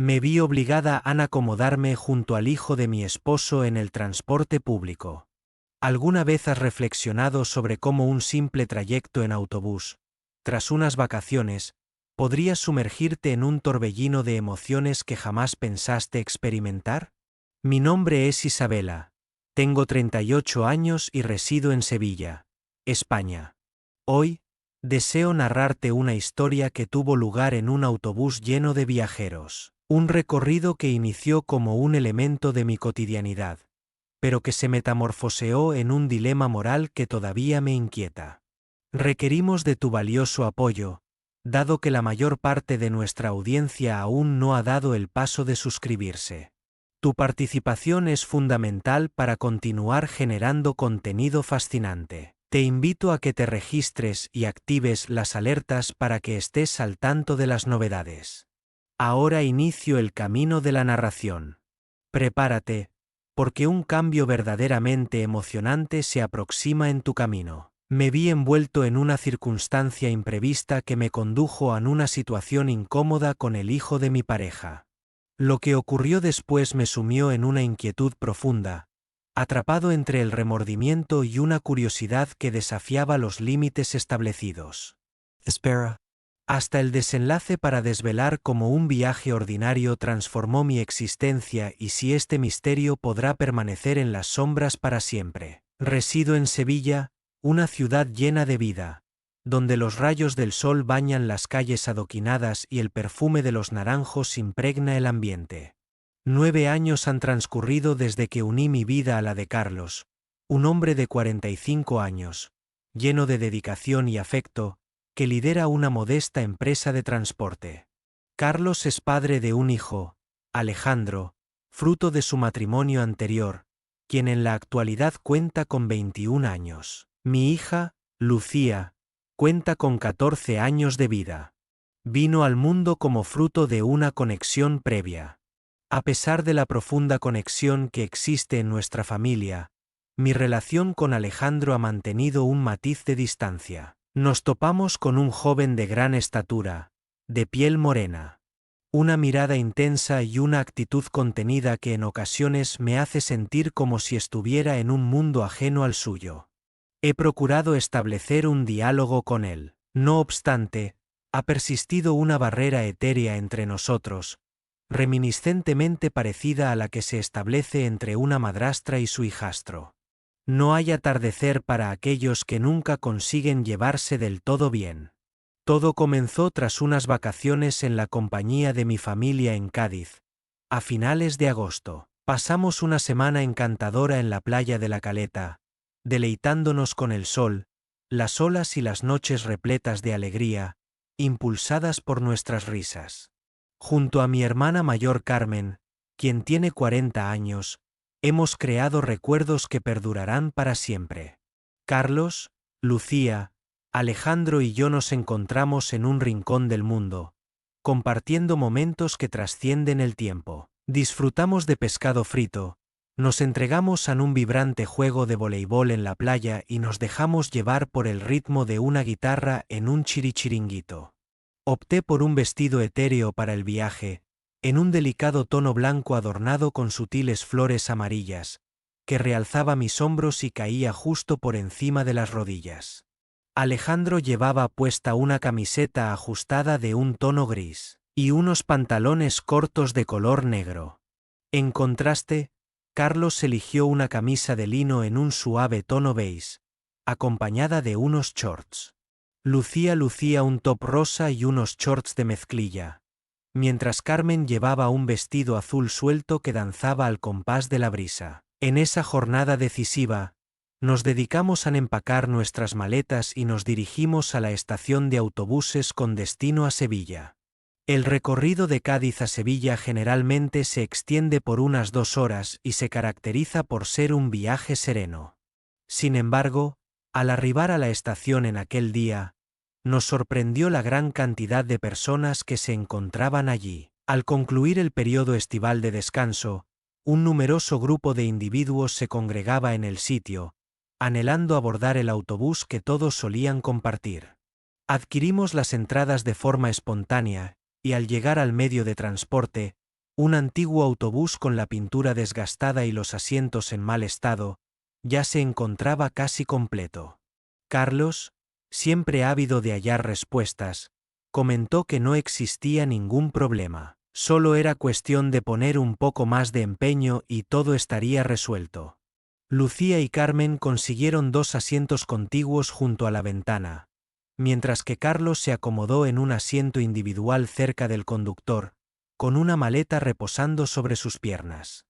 Me vi obligada a acomodarme junto al hijo de mi esposo en el transporte público. ¿Alguna vez has reflexionado sobre cómo un simple trayecto en autobús, tras unas vacaciones, podría sumergirte en un torbellino de emociones que jamás pensaste experimentar? Mi nombre es Isabela. Tengo 38 años y resido en Sevilla, España. Hoy, deseo narrarte una historia que tuvo lugar en un autobús lleno de viajeros. Un recorrido que inició como un elemento de mi cotidianidad, pero que se metamorfoseó en un dilema moral que todavía me inquieta. Requerimos de tu valioso apoyo, dado que la mayor parte de nuestra audiencia aún no ha dado el paso de suscribirse. Tu participación es fundamental para continuar generando contenido fascinante. Te invito a que te registres y actives las alertas para que estés al tanto de las novedades. Ahora inicio el camino de la narración. Prepárate, porque un cambio verdaderamente emocionante se aproxima en tu camino. Me vi envuelto en una circunstancia imprevista que me condujo a una situación incómoda con el hijo de mi pareja. Lo que ocurrió después me sumió en una inquietud profunda, atrapado entre el remordimiento y una curiosidad que desafiaba los límites establecidos. Espera. Hasta el desenlace para desvelar cómo un viaje ordinario transformó mi existencia y si este misterio podrá permanecer en las sombras para siempre. Resido en Sevilla, una ciudad llena de vida, donde los rayos del sol bañan las calles adoquinadas y el perfume de los naranjos impregna el ambiente. 9 años han transcurrido desde que uní mi vida a la de Carlos, un hombre de 45 años, lleno de dedicación y afecto, que lidera una modesta empresa de transporte. Carlos es padre de un hijo, Alejandro, fruto de su matrimonio anterior, quien en la actualidad cuenta con 21 años. Mi hija, Lucía, cuenta con 14 años de vida. Vino al mundo como fruto de una conexión previa. A pesar de la profunda conexión que existe en nuestra familia, mi relación con Alejandro ha mantenido un matiz de distancia. Nos topamos con un joven de gran estatura, de piel morena, una mirada intensa y una actitud contenida que en ocasiones me hace sentir como si estuviera en un mundo ajeno al suyo. He procurado establecer un diálogo con él. No obstante, ha persistido una barrera etérea entre nosotros, reminiscentemente parecida a la que se establece entre una madrastra y su hijastro. No hay atardecer para aquellos que nunca consiguen llevarse del todo bien. Todo comenzó tras unas vacaciones en la compañía de mi familia en Cádiz. A finales de agosto, pasamos una semana encantadora en la playa de la Caleta, deleitándonos con el sol, las olas y las noches repletas de alegría, impulsadas por nuestras risas. Junto a mi hermana mayor Carmen, quien tiene 40 años, hemos creado recuerdos que perdurarán para siempre. Carlos, Lucía, Alejandro y yo nos encontramos en un rincón del mundo, compartiendo momentos que trascienden el tiempo. Disfrutamos de pescado frito, nos entregamos a un vibrante juego de voleibol en la playa y nos dejamos llevar por el ritmo de una guitarra en un chirichiringuito. Opté por un vestido etéreo para el viaje, en un delicado tono blanco adornado con sutiles flores amarillas, que realzaba mis hombros y caía justo por encima de las rodillas. Alejandro llevaba puesta una camiseta ajustada de un tono gris, y unos pantalones cortos de color negro. En contraste, Carlos eligió una camisa de lino en un suave tono beige, acompañada de unos shorts. Lucía lucía un top rosa y unos shorts de mezclilla, mientras Carmen llevaba un vestido azul suelto que danzaba al compás de la brisa. En esa jornada decisiva, nos dedicamos a empacar nuestras maletas y nos dirigimos a la estación de autobuses con destino a Sevilla. El recorrido de Cádiz a Sevilla generalmente se extiende por unas 2 horas y se caracteriza por ser un viaje sereno. Sin embargo, al arribar a la estación en aquel día, nos sorprendió la gran cantidad de personas que se encontraban allí. Al concluir el periodo estival de descanso, un numeroso grupo de individuos se congregaba en el sitio, anhelando abordar el autobús que todos solían compartir. Adquirimos las entradas de forma espontánea, y al llegar al medio de transporte, Un antiguo autobús con la pintura desgastada y los asientos en mal estado, ya se encontraba casi completo. Carlos, siempre ávido de hallar respuestas, comentó que no existía ningún problema. Solo era cuestión de poner un poco más de empeño y todo estaría resuelto. Lucía y Carmen consiguieron 2 asientos contiguos junto a la ventana, mientras que Carlos se acomodó en un asiento individual cerca del conductor, con una maleta reposando sobre sus piernas.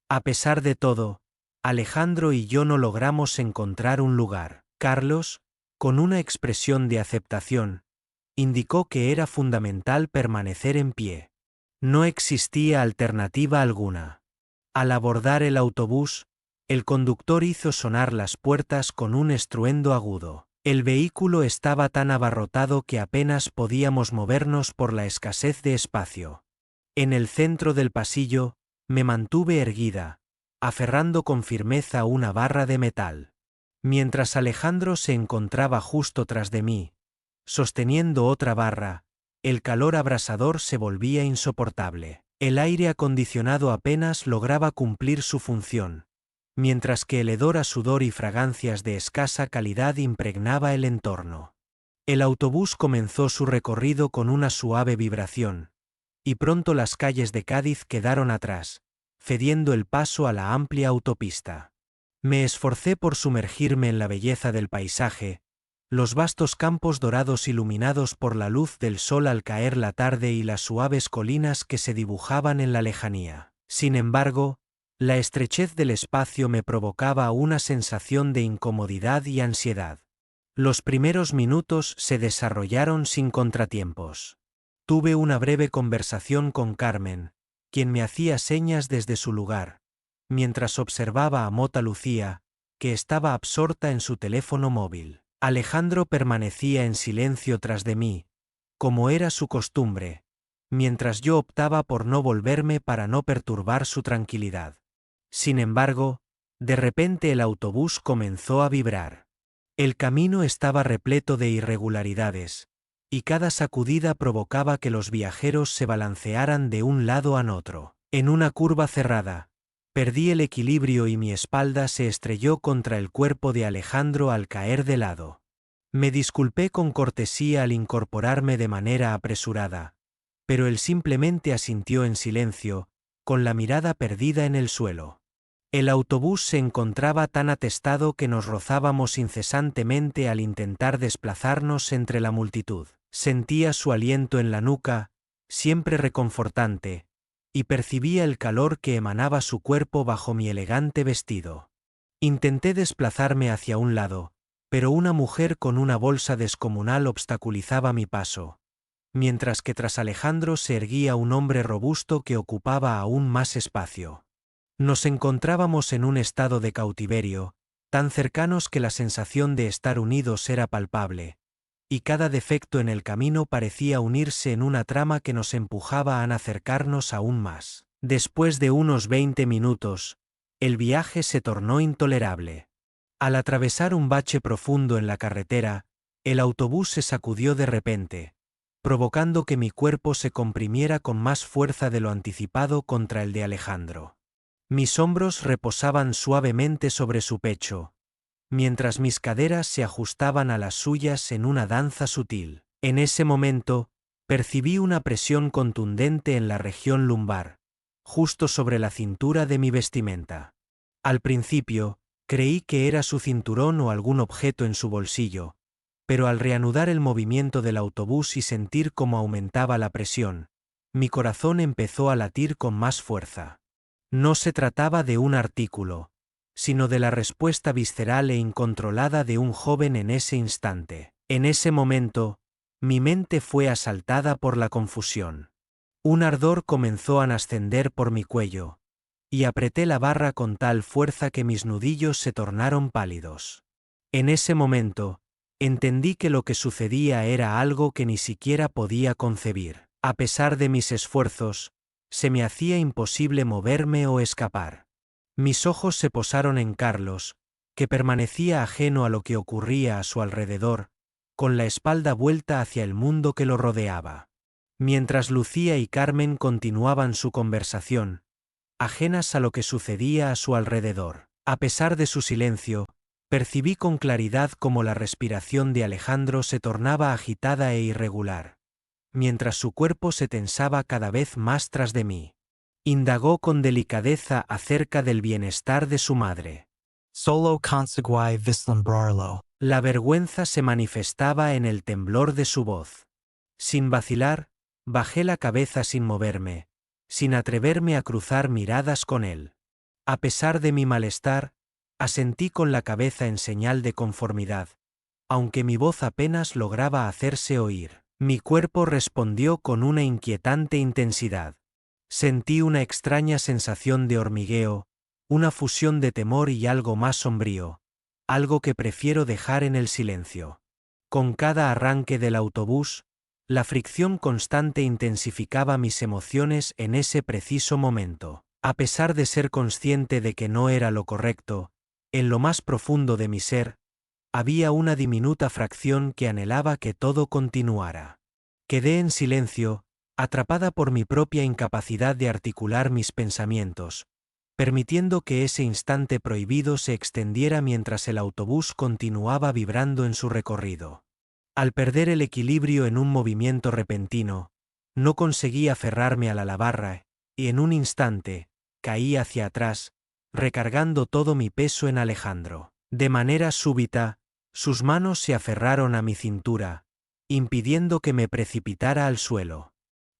A pesar de todo, Alejandro y yo no logramos encontrar un lugar. Carlos, con una expresión de aceptación, indicó que era fundamental permanecer en pie. No existía alternativa alguna. Al abordar el autobús, el conductor hizo sonar las puertas con un estruendo agudo. El vehículo estaba tan abarrotado que apenas podíamos movernos por la escasez de espacio. En el centro del pasillo, me mantuve erguida, aferrando con firmeza una barra de metal. Mientras Alejandro se encontraba justo tras de mí, sosteniendo otra barra, el calor abrasador se volvía insoportable. El aire acondicionado apenas lograba cumplir su función, mientras que el hedor a sudor y fragancias de escasa calidad impregnaba el entorno. El autobús comenzó su recorrido con una suave vibración, y pronto las calles de Cádiz quedaron atrás, cediendo el paso a la amplia autopista. Me esforcé por sumergirme en la belleza del paisaje, los vastos campos dorados iluminados por la luz del sol al caer la tarde y las suaves colinas que se dibujaban en la lejanía. Sin embargo, la estrechez del espacio me provocaba una sensación de incomodidad y ansiedad. Los primeros minutos se desarrollaron sin contratiempos. Tuve una breve conversación con Carmen, quien me hacía señas desde su lugar, mientras observaba a Mota Lucía, que estaba absorta en su teléfono móvil. Alejandro permanecía en silencio tras de mí, como era su costumbre, mientras yo optaba por no volverme para no perturbar su tranquilidad. Sin embargo, de repente el autobús comenzó a vibrar. El camino estaba repleto de irregularidades, y cada sacudida provocaba que los viajeros se balancearan de un lado a otro. En una curva cerrada, perdí el equilibrio y mi espalda se estrelló contra el cuerpo de Alejandro al caer de lado. Me disculpé con cortesía al incorporarme de manera apresurada, pero él simplemente asintió en silencio, con la mirada perdida en el suelo. El autobús se encontraba tan atestado que nos rozábamos incesantemente al intentar desplazarnos entre la multitud. Sentía su aliento en la nuca, siempre reconfortante, y percibía el calor que emanaba su cuerpo bajo mi elegante vestido. Intenté desplazarme hacia un lado, pero una mujer con una bolsa descomunal obstaculizaba mi paso, mientras que tras Alejandro se erguía un hombre robusto que ocupaba aún más espacio. Nos encontrábamos en un estado de cautiverio, tan cercanos que la sensación de estar unidos era palpable, y cada defecto en el camino parecía unirse en una trama que nos empujaba a acercarnos aún más. Después de unos 20 minutos, el viaje se tornó intolerable. Al atravesar un bache profundo en la carretera, el autobús se sacudió de repente, provocando que mi cuerpo se comprimiera con más fuerza de lo anticipado contra el de Alejandro. Mis hombros reposaban suavemente sobre su pecho, mientras mis caderas se ajustaban a las suyas en una danza sutil. En ese momento, percibí una presión contundente en la región lumbar, justo sobre la cintura de mi vestimenta. Al principio, creí que era su cinturón o algún objeto en su bolsillo, pero al reanudar el movimiento del autobús y sentir cómo aumentaba la presión, mi corazón empezó a latir con más fuerza. No se trataba de un artículo, sino de la respuesta visceral e incontrolada de un joven en ese instante. En ese momento, mi mente fue asaltada por la confusión. Un ardor comenzó a ascender por mi cuello, y apreté la barra con tal fuerza que mis nudillos se tornaron pálidos. En ese momento, entendí que lo que sucedía era algo que ni siquiera podía concebir. A pesar de mis esfuerzos, se me hacía imposible moverme o escapar. Mis ojos se posaron en Carlos, que permanecía ajeno a lo que ocurría a su alrededor, con la espalda vuelta hacia el mundo que lo rodeaba. Mientras Lucía y Carmen continuaban su conversación, ajenas a lo que sucedía a su alrededor. A pesar de su silencio, percibí con claridad cómo la respiración de Alejandro se tornaba agitada e irregular, mientras su cuerpo se tensaba cada vez más tras de mí. Indagó con delicadeza acerca del bienestar de su madre. Solo conseguí vislumbrarlo. La vergüenza se manifestaba en el temblor de su voz. Sin vacilar, bajé la cabeza sin moverme, sin atreverme a cruzar miradas con él. A pesar de mi malestar, asentí con la cabeza en señal de conformidad, aunque mi voz apenas lograba hacerse oír. Mi cuerpo respondió con una inquietante intensidad. Sentí una extraña sensación de hormigueo, una fusión de temor y algo más sombrío, algo que prefiero dejar en el silencio. Con cada arranque del autobús, la fricción constante intensificaba mis emociones en ese preciso momento. A pesar de ser consciente de que no era lo correcto, en lo más profundo de mi ser, había una diminuta fracción que anhelaba que todo continuara. Quedé en silencio, atrapada por mi propia incapacidad de articular mis pensamientos, permitiendo que ese instante prohibido se extendiera mientras el autobús continuaba vibrando en su recorrido. Al perder el equilibrio en un movimiento repentino, no conseguí aferrarme a la barra, y en un instante, caí hacia atrás, recargando todo mi peso en Alejandro. De manera súbita, sus manos se aferraron a mi cintura, impidiendo que me precipitara al suelo.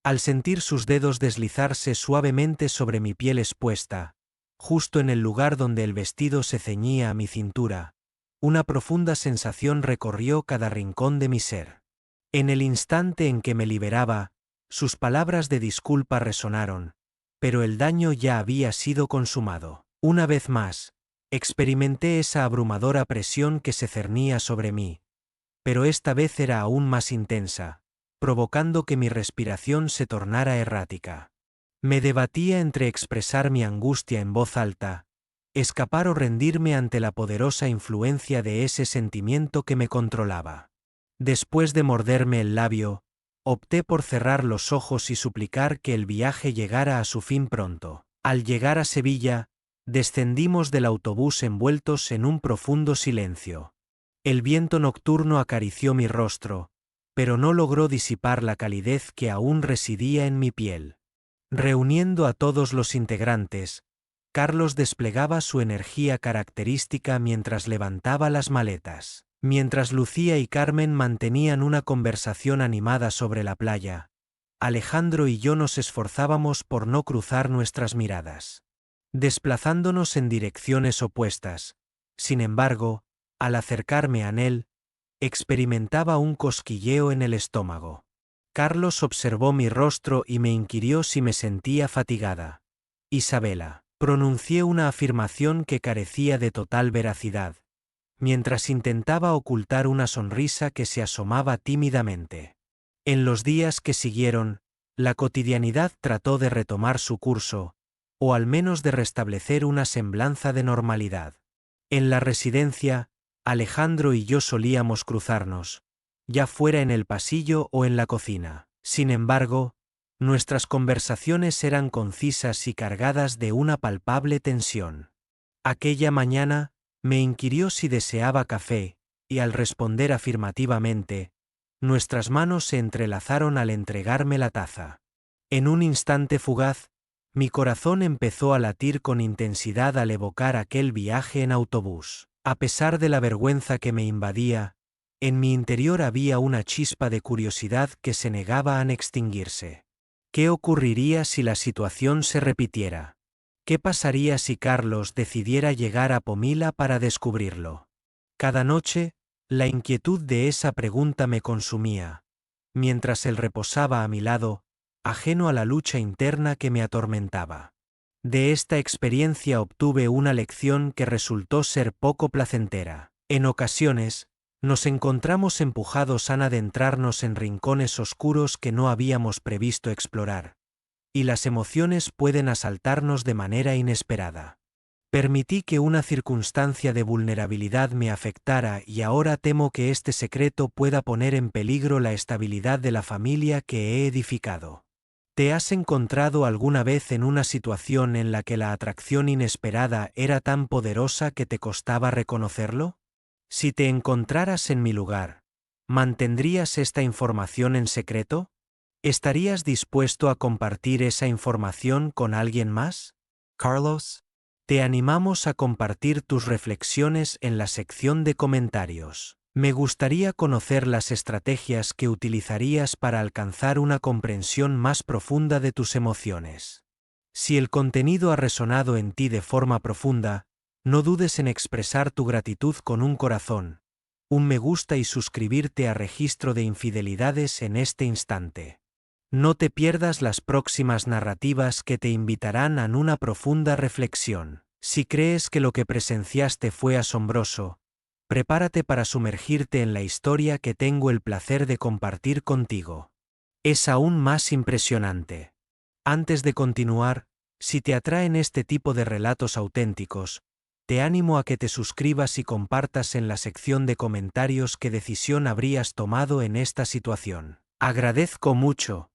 Al sentir sus dedos deslizarse suavemente sobre mi piel expuesta, justo en el lugar donde el vestido se ceñía a mi cintura, una profunda sensación recorrió cada rincón de mi ser. En el instante en que me liberaba, sus palabras de disculpa resonaron, pero el daño ya había sido consumado. Una vez más, experimenté esa abrumadora presión que se cernía sobre mí, pero esta vez era aún más intensa, provocando que mi respiración se tornara errática. Me debatía entre expresar mi angustia en voz alta, escapar o rendirme ante la poderosa influencia de ese sentimiento que me controlaba. Después de morderme el labio, opté por cerrar los ojos y suplicar que el viaje llegara a su fin pronto. Al llegar a Sevilla, descendimos del autobús envueltos en un profundo silencio. El viento nocturno acarició mi rostro, pero no logró disipar la calidez que aún residía en mi piel. Reuniendo a todos los integrantes, Carlos desplegaba su energía característica mientras levantaba las maletas. Mientras Lucía y Carmen mantenían una conversación animada sobre la playa, Alejandro y yo nos esforzábamos por no cruzar nuestras miradas, desplazándonos en direcciones opuestas. Sin embargo, al acercarme a él, experimentaba un cosquilleo en el estómago. Carlos observó mi rostro y me inquirió si me sentía fatigada. Isabela, pronuncié una afirmación que carecía de total veracidad, mientras intentaba ocultar una sonrisa que se asomaba tímidamente. En los días que siguieron, la cotidianidad trató de retomar su curso, o al menos de restablecer una semblanza de normalidad. En la residencia, Alejandro y yo solíamos cruzarnos, ya fuera en el pasillo o en la cocina. Sin embargo, nuestras conversaciones eran concisas y cargadas de una palpable tensión. Aquella mañana, me inquirió si deseaba café, y al responder afirmativamente, nuestras manos se entrelazaron al entregarme la taza. En un instante fugaz, mi corazón empezó a latir con intensidad al evocar aquel viaje en autobús. A pesar de la vergüenza que me invadía, en mi interior había una chispa de curiosidad que se negaba a extinguirse. ¿Qué ocurriría si la situación se repitiera? ¿Qué pasaría si Carlos decidiera llegar a Pomila para descubrirlo? Cada noche, la inquietud de esa pregunta me consumía, mientras él reposaba a mi lado, ajeno a la lucha interna que me atormentaba. De esta experiencia obtuve una lección que resultó ser poco placentera. En ocasiones, nos encontramos empujados a adentrarnos en rincones oscuros que no habíamos previsto explorar, y las emociones pueden asaltarnos de manera inesperada. Permití que una circunstancia de vulnerabilidad me afectara y ahora temo que este secreto pueda poner en peligro la estabilidad de la familia que he edificado. ¿Te has encontrado alguna vez en una situación en la que la atracción inesperada era tan poderosa que te costaba reconocerlo? Si te encontraras en mi lugar, ¿mantendrías esta información en secreto? ¿Estarías dispuesto a compartir esa información con alguien más? Carlos, Te animamos a compartir tus reflexiones en la sección de comentarios. Me gustaría conocer las estrategias que utilizarías para alcanzar una comprensión más profunda de tus emociones. Si el contenido ha resonado en ti de forma profunda, no dudes en expresar tu gratitud con un corazón, un me gusta y suscribirte a Registro de Infidelidades en este instante. No te pierdas las próximas narrativas que te invitarán a una profunda reflexión. Si crees que lo que presenciaste fue asombroso, prepárate para sumergirte en la historia que tengo el placer de compartir contigo. Es aún más impresionante. Antes de continuar, si te atraen este tipo de relatos auténticos, te animo a que te suscribas y compartas en la sección de comentarios qué decisión habrías tomado en esta situación. Agradezco mucho